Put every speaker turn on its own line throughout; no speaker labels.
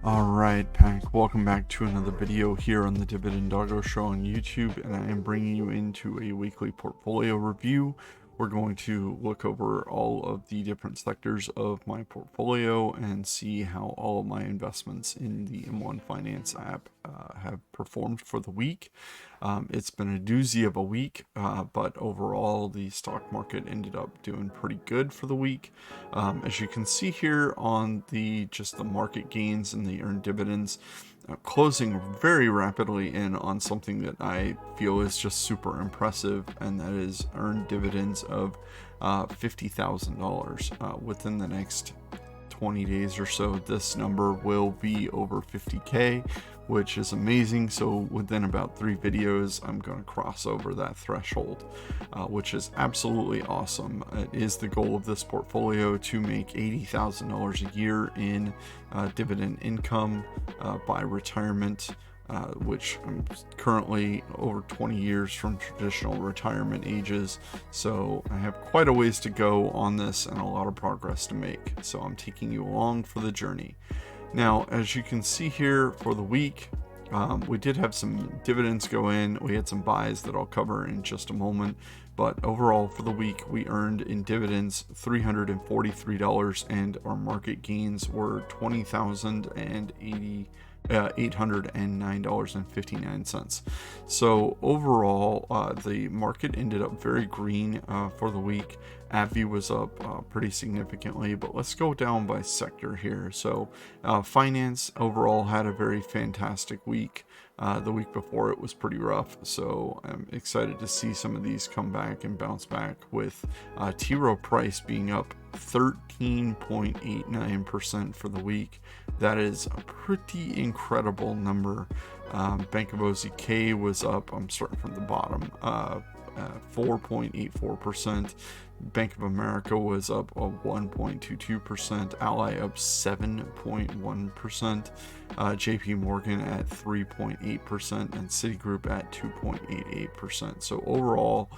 Alright, Pack, welcome back to another video here on the Dividend Dogo Show on YouTube, and I am bringing you into a weekly portfolio review. We're going to look over all of the different sectors of my portfolio and see how all of my investments in the M1 Finance app have performed for the week. It's been a doozy of a week, but overall the stock market ended up doing pretty good for the week. As you can see here on the market gains and the earned dividends, closing very rapidly in on something that I feel is just super impressive, and that is earned dividends of $50,000 within the next 20 days or so. This number will be over 50K, which is amazing. So within about 3 videos, I'm going to cross over that threshold, which is absolutely awesome. It is the goal of this portfolio to make $80,000 a year in dividend income by retirement, which I'm currently over 20 years from traditional retirement ages. So I have quite a ways to go on this and a lot of progress to make. So I'm taking you along for the journey. Now, as you can see here for the week, we did have some dividends go in. We had some buys that I'll cover in just a moment. But overall for the week, we earned in dividends $343, and our market gains were $809.59. So overall, the market ended up very green for the week. AbbVie was up pretty significantly, but let's go down by sector here. So finance overall had a very fantastic week. The week before it was pretty rough, so I'm excited to see some of these come back and bounce back, with T. Rowe Price being up 13.89% for the week. That is a pretty incredible number. Bank of OZK was up, I'm starting from the bottom, 4.84%. Bank of America was up 1.22%, Ally up 7.1%, JP Morgan at 3.8%, and Citigroup at 2.88%. So overall,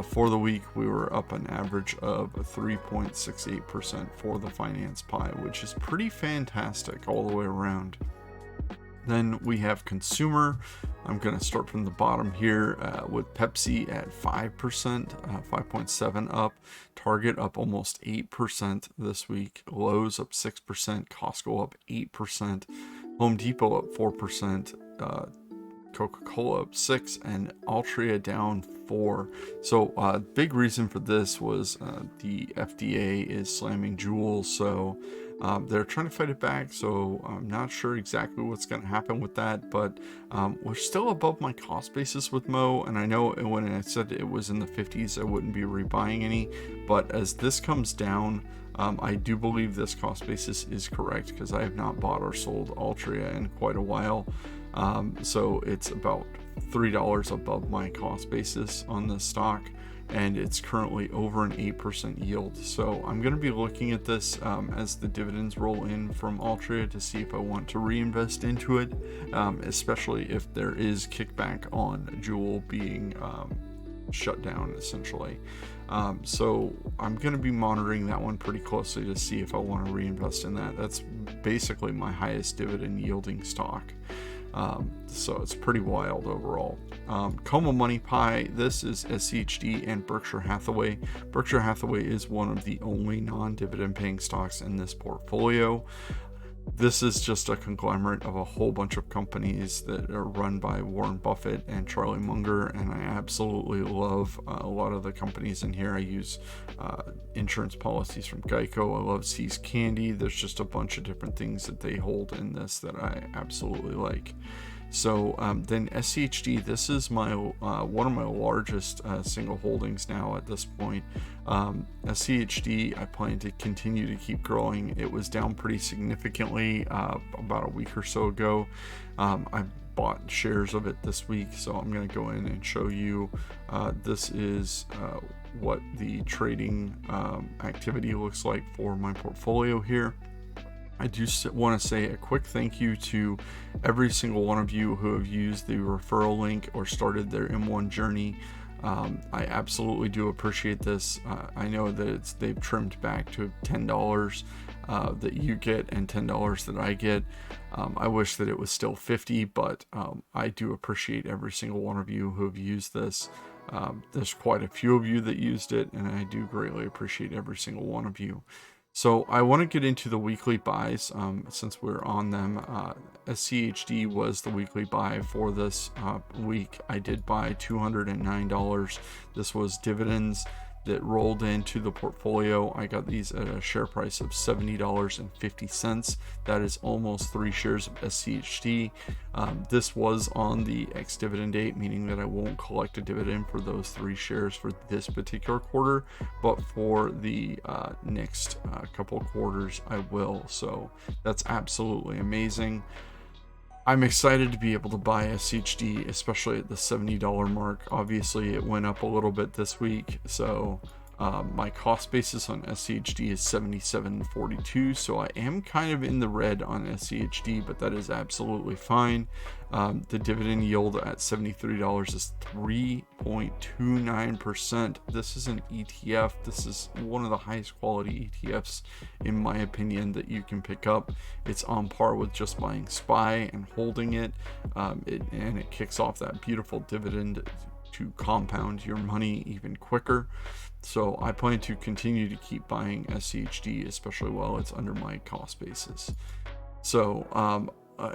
for the week, we were up an average of 3.68% for the finance pie, which is pretty fantastic all the way around. Then we have consumer. I'm going to start from the bottom here with Pepsi at 5%, 5.7 up. Target up almost 8% this week. Lowe's up 6%. Costco up 8%. Home Depot up 4%. Coca-Cola up 6%, and Altria down 4%. So big reason for this was the FDA is slamming Juul, so they're trying to fight it back. So I'm not sure exactly what's going to happen with that, but we're still above my cost basis with Mo. And I know when I said it was in the 50s, I wouldn't be rebuying any, but as this comes down, I do believe this cost basis is correct, because I have not bought or sold Altria in quite a while. So it's about $3 above my cost basis on this stock, and it's currently over an 8% yield. So I'm going to be looking at this as the dividends roll in from Altria to see if I want to reinvest into it, especially if there is kickback on Juul being shut down essentially. So I'm going to be monitoring that one pretty closely to see if I want to reinvest in that. That's basically my highest dividend yielding stock. So it's pretty wild overall. Coma Money Pie, this is SCHD and Berkshire Hathaway. Berkshire Hathaway is one of the only non-dividend paying stocks in this portfolio. This is just a conglomerate of a whole bunch of companies that are run by Warren Buffett and Charlie Munger, and I absolutely love a lot of the companies in here. I use insurance policies from Geico. I love See's Candy. There's just a bunch of different things that they hold in this that I absolutely like. So then SCHD, this is my one of my largest single holdings now at this point. SCHD, I plan to continue to keep growing. It was down pretty significantly about a week or so ago. I bought shares of it this week, so I'm going to go in and show you. This is what the trading activity looks like for my portfolio here. I do want to say a quick thank you to every single one of you who have used the referral link or started their M1 journey. I absolutely do appreciate this. I know that they've trimmed back to $10. that you get and $10 that I get. I wish that it was still 50, but I do appreciate every single one of you who have used this. There's quite a few of you that used it, and I do greatly appreciate every single one of you. So I want to get into the weekly buys since we're on them. SCHD was the weekly buy for this week. I did buy $209. This was dividends that rolled into the portfolio. I got these at a share price of $70.50. That is almost 3 shares of SCHD. This was on the ex-dividend date, meaning that I won't collect a dividend for those 3 shares for this particular quarter, but for the next couple quarters I will. So that's absolutely amazing. I'm excited to be able to buy SCHD, especially at the $70 mark. Obviously, it went up a little bit this week, so my cost basis on SCHD is $77.42, so I am kind of in the red on SCHD, but that is absolutely fine. The dividend yield at $73 is 3.29%. This is an ETF. This is one of the highest quality ETFs, in my opinion, that you can pick up. It's on par with just buying SPY and holding it, and it kicks off that beautiful dividend to compound your money even quicker. So I plan to continue to keep buying SCHD, especially while it's under my cost basis. So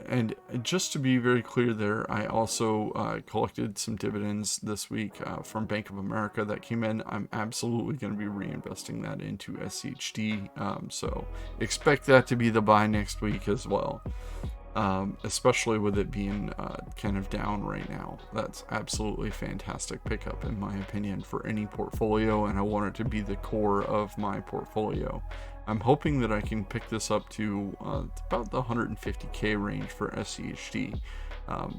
and just to be very clear there, I also collected some dividends this week from Bank of America that came in. I'm absolutely going to be reinvesting that into SCHD. So expect that to be the buy next week as well. Especially with it being kind of down right now. That's absolutely fantastic pickup in my opinion for any portfolio, and I want it to be the core of my portfolio. I'm hoping that I can pick this up to about the 150k range for SCHD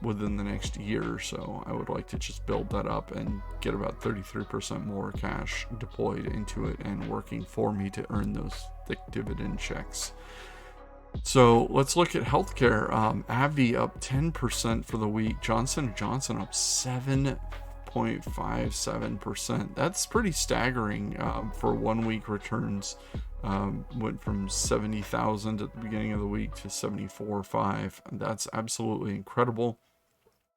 within the next year or so. I would like to just build that up and get about 33% more cash deployed into it and working for me to earn those thick dividend checks. So let's look at healthcare. AbbVie up 10% for the week. Johnson & Johnson up 7.57%. That's pretty staggering for 1 week returns. Went from 70,000 at the beginning of the week to 74.5. That's absolutely incredible.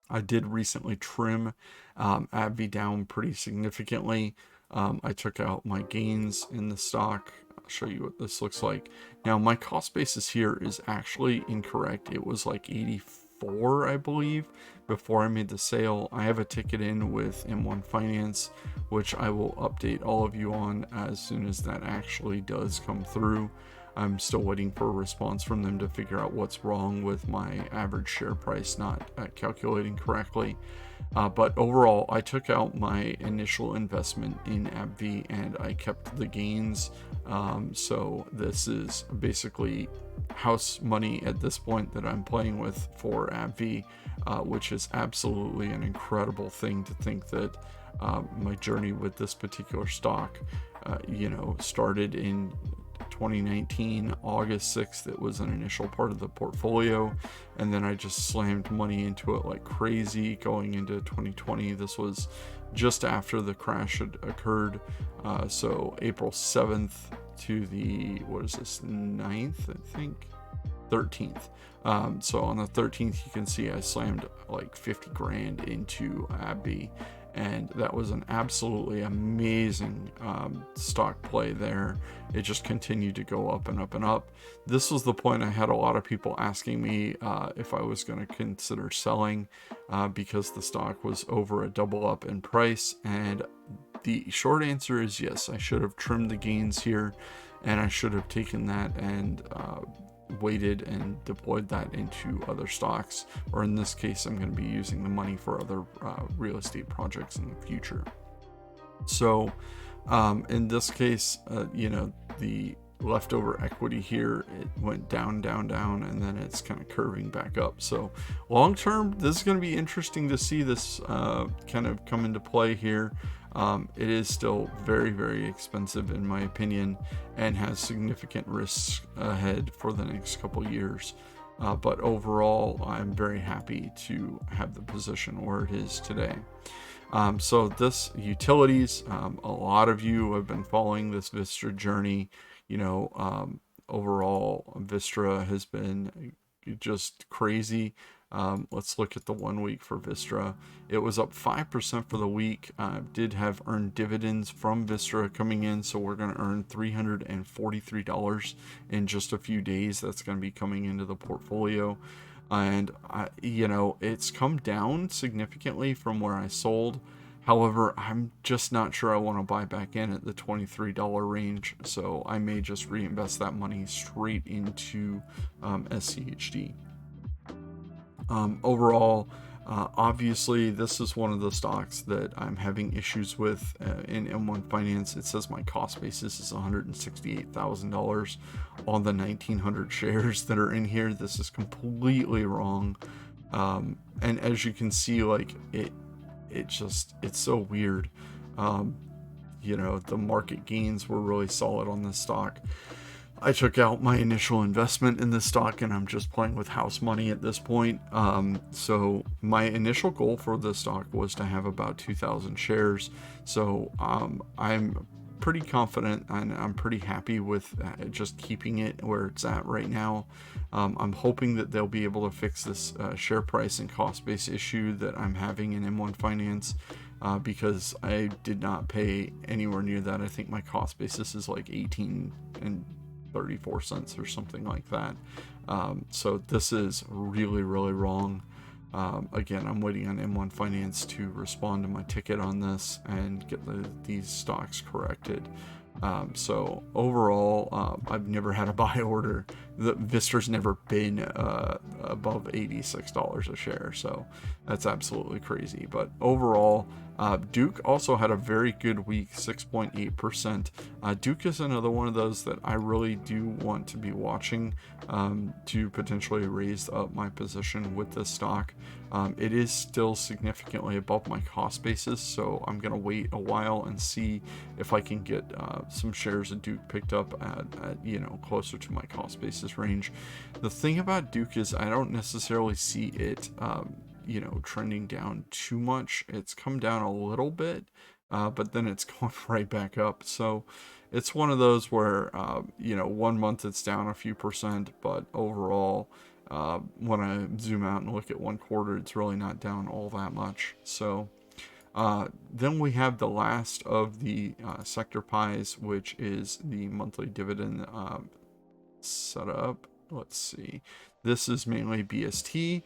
I did recently trim AbbVie down pretty significantly. I took out my gains in the stock. I'll show you what this looks like. Now, my cost basis here is actually incorrect. It was like 84, I believe, before I made the sale. I have a ticket in with M1 Finance, which I will update all of you on as soon as that actually does come through. I'm still waiting for a response from them to figure out what's wrong with my average share price not calculating correctly. But overall, I took out my initial investment in AbbVie and I kept the gains. So this is basically house money at this point that I'm playing with for AbbVie, which is absolutely an incredible thing to think that my journey with this particular stock, started in 2019, August 6th. It was an initial part of the portfolio, and then I just slammed money into it like crazy going into 2020. This was just after the crash had occurred, so April 7th to the 9th, I think 13th. So on the 13th, you can see I slammed like 50 grand into AbbVie, and that was an absolutely amazing stock play there. It just continued to go up and up and up. This was the point I had a lot of people asking me if I was going to consider selling because the stock was over a double up in price, and the short answer is yes. I should have trimmed the gains here, and I should have taken that and waited and deployed that into other stocks, or in this case I'm going to be using the money for other real estate projects in the future. So in this case, the leftover equity here, it went down, and then it's kind of curving back up. So long term, this is going to be interesting to see this kind of come into play here. It is still very, very expensive in my opinion, and has significant risks ahead for the next couple years. But overall, I'm very happy to have the position where it is today. So this utilities, a lot of you have been following this Vista journey. overall, Vistra has been just crazy. Let's look at the 1 week for Vistra. It was up 5% for the week. Did have earned dividends from Vistra coming in, so we're going to earn $343 in just a few days. That's going to be coming into the portfolio. And, it's come down significantly from where I sold. However, I'm just not sure I want to buy back in at the $23 range, so I may just reinvest that money straight into SCHD. Overall, obviously, this is one of the stocks that I'm having issues with in M1 Finance. It says my cost basis is $168,000 on the 1,900 shares that are in here. This is completely wrong. And as you can see, like it's so weird. The market gains were really solid on this stock. I took out my initial investment in this stock and I'm just playing with house money at this point. So my initial goal for this stock was to have about 2,000 shares. So I'm pretty confident and I'm pretty happy with just keeping it where it's at right now. I'm hoping that they'll be able to fix this share price and cost base issue that I'm having in M1 Finance. Because I did not pay anywhere near that. I think my cost basis is like 18 and 34 cents or something like that. So this is really, really wrong. Again, I'm waiting on M1 Finance to respond to my ticket on this and get these stocks corrected. So overall, I've never had a buy order. The Vistra's never been above $86 a share, so that's absolutely crazy. But overall, Duke also had a very good week, 6.8%. Duke is another one of those that I really do want to be watching to potentially raise up my position with this stock. It is still significantly above my cost basis, so I'm going to wait a while and see if I can get some shares of Duke picked up at closer to my cost basis range. The thing about Duke is I don't necessarily see it trending down too much. It's come down a little bit, but then it's going right back up. So it's one of those where 1 month it's down a few percent, but overall, when I zoom out and look at 1 quarter, it's really not down all that much. So then we have the last of the sector pies, which is the monthly dividend setup. Let's see. This is mainly BST,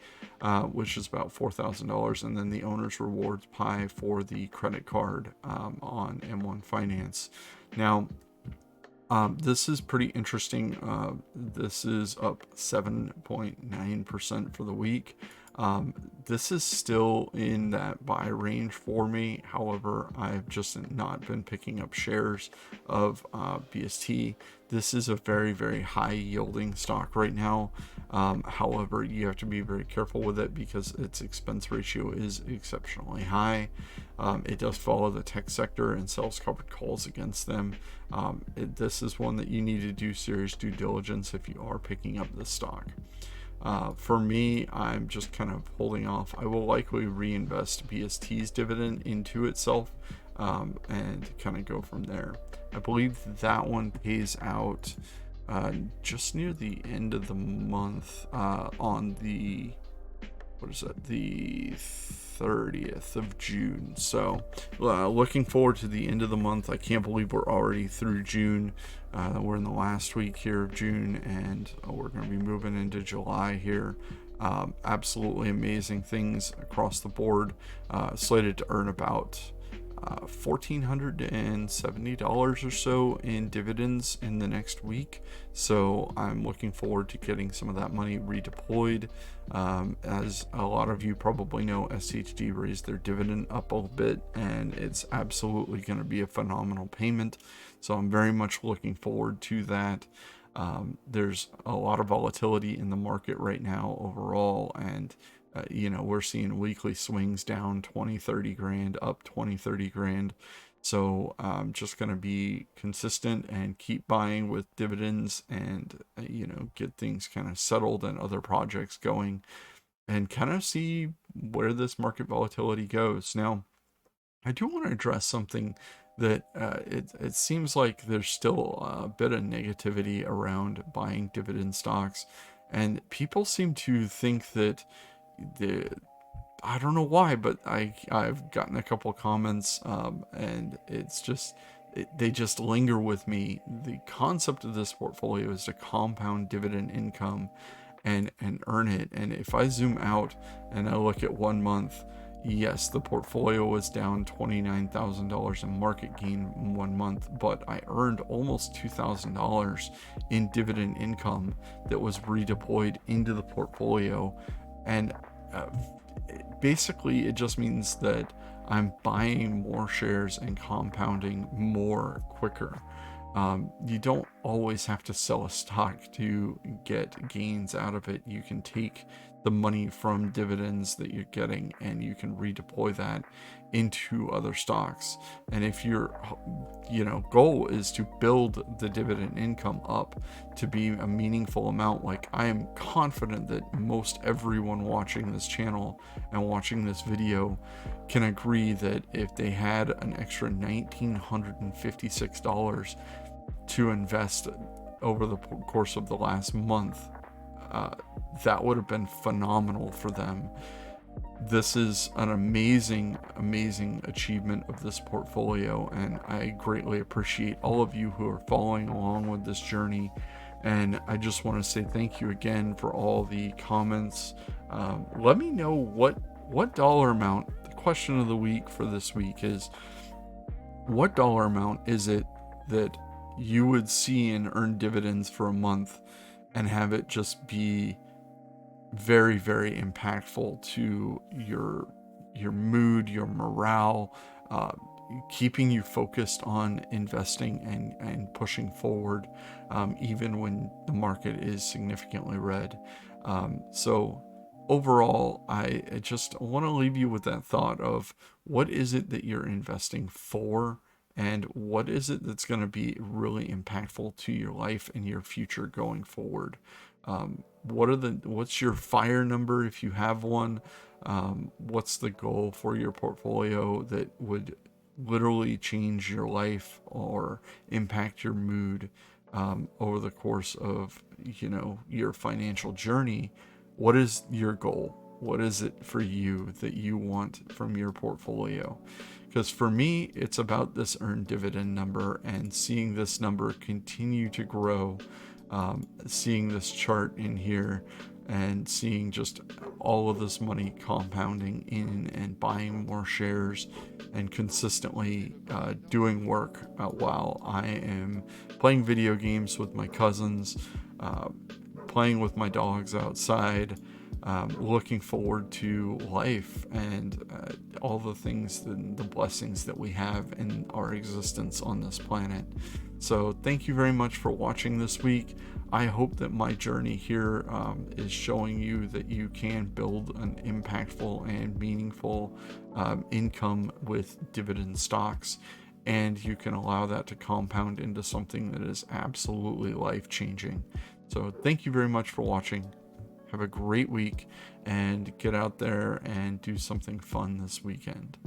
which is about $4,000, and then the owner's rewards pie for the credit card on M1 Finance. Now, this is pretty interesting. This is up 7.9% for the week. This is still in that buy range for me. However, I've just not been picking up shares of BST. This is a very, very high yielding stock right now. However, you have to be very careful with it because its expense ratio is exceptionally high. It does follow the tech sector and sells covered calls against them. This is one that you need to do serious due diligence if you are picking up this stock. For me, I'm just kind of holding off. I will likely reinvest BST's dividend into itself and kind of go from there. I believe that one pays out just near the end of the month on the, the 30th of June. So looking forward to the end of the month. I can't believe we're already through June. We're in the last week here of June, and we're going to be moving into July here. Absolutely amazing things across the board. Slated to earn about $1,470 or so in dividends in the next week. So I'm looking forward to getting some of that money redeployed. As a lot of you probably know, SCHD raised their dividend up a bit, and it's absolutely going to be a phenomenal payment. So I'm very much looking forward to that. There's a lot of volatility in the market right now overall, and we're seeing weekly swings down 20-30 grand, up 20-30 grand. So I'm just going to be consistent and keep buying with dividends and get things kind of settled and other projects going and kind of see where this market volatility goes. Now, I do want to address something that it seems like there's still a bit of negativity around buying dividend stocks, and people seem to think that the I don't know why, but I've gotten a couple comments, and it's just they just linger with me. The concept of this portfolio is to compound dividend income and earn it. And if I zoom out and I look at 1 month, yes, the portfolio was down $29,000 in market gain in 1 month, but I earned almost $2,000 in dividend income that was redeployed into the portfolio. And uh, basically, it just means that I'm buying more shares and compounding more quicker. You don't always have to sell a stock to get gains out of it. You can take the money from dividends that you're getting and you can redeploy that into other stocks. And if your goal is to build the dividend income up to be a meaningful amount, like I am confident that most everyone watching this channel and watching this video can agree that if they had an extra $1,956 to invest over the course of the last month, that would have been phenomenal for them. This is an amazing achievement of this portfolio, and I greatly appreciate all of you who are following along with this journey. And I just want to say thank you again for all the comments. Let me know what dollar amount. The question of the week for this week is, what dollar amount is it that you would see and earn dividends for a month and have it just be very impactful to your mood, your morale, keeping you focused on investing and pushing forward, even when the market is significantly red. So overall, I just want to leave you with that thought of, what is it that you're investing for, and what is it that's going to be really impactful to your life and your future going forward. What's your FIRE number if you have one? What's the goal for your portfolio that would literally change your life or impact your mood over the course of your financial journey? What is your goal? What is it for you that you want from your portfolio? Because for me, it's about this earned dividend number and seeing this number continue to grow, seeing this chart in here and seeing just all of this money compounding in and buying more shares and consistently doing work while I am playing video games with my cousins, playing with my dogs outside, looking forward to life and all the things and the blessings that we have in our existence on this planet. So thank you very much for watching this week. I hope that my journey here is showing you that you can build an impactful and meaningful income with dividend stocks, and you can allow that to compound into something that is absolutely life-changing. So thank you very much for watching. Have a great week and get out there and do something fun this weekend.